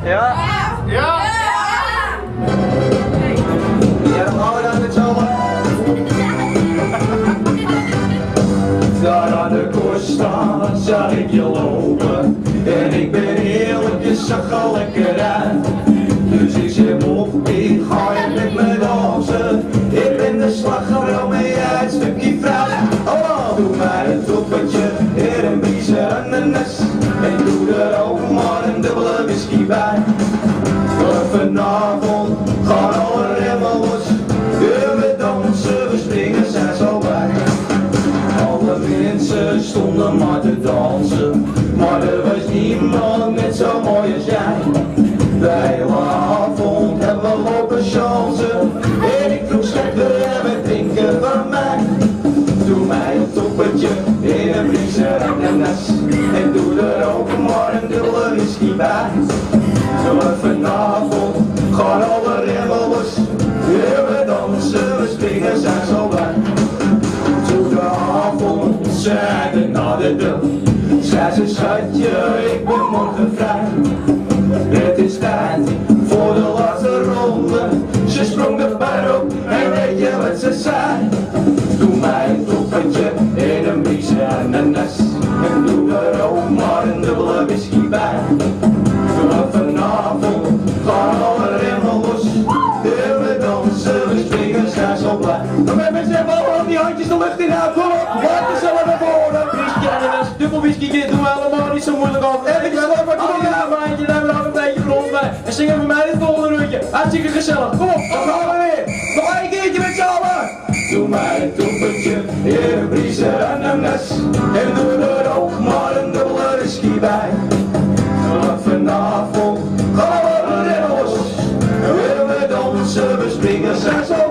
Ja? Ja! Ja, dan gaan we dan met z'n allen. Daar aan de Costa zag ik je lopen. En ik ben heerlijk, je zag al lekker uit. Dus ik zeg op, ik ga je met me dansen. Ik ben de slagroom en jij het stukje fruit. Oh, doe mij een toppetje en een biezer ananas. En doe er ook maar een dubbele whisky bij. Vanavond gaan alle remmen los. En we dansen, we springen, zijn zo blij. Alle mensen stonden maar te dansen. Maar er was niemand net zo mooi als jij. De hele avond hebben we lopen chansen. En ik vroeg schat, wil jij wat drinken van mij? Doe mij een toppetje in een vriezer ananas. En doe er ook maar een dubbele whisky bij. Vanavond gaan alle remmen los. En we dansen, we springen, zijn zo blij. Toen de avond zeiden naar de deur. Zei ze schatje, ik ben morgen vrij. Het is tijd voor de laatste ronde. Ze sprong de bar op en weet je wat ze zei? Doe mij een toppetje in een brieze ananas. En doe er ook maar een dubbele whisky bij. Vanavond gaan alle remmen los. En we dansen, we springen, zijn zo blij. Dan ben mensen even allemaal die handjes de lucht in houden. Kom op, laat jezelf naar voren. Briesje ananas, dubbel whisky, dit doen we allemaal niet zo moeilijk over. En ik zelf maar kom ja, maandje, dan hebben we nog een beetje rond bij. En zingen voor mij dit volgende rondje. Hartstikke gezellig, kom op, dan gaan we weer. Nog een keertje met z'n allen. Doe mij een toppetje in een brieze ananas. En doe er ook maar een dubbele whisky bij. Vanavond gaan we remmen los. En we dansen, we springen, zijn zo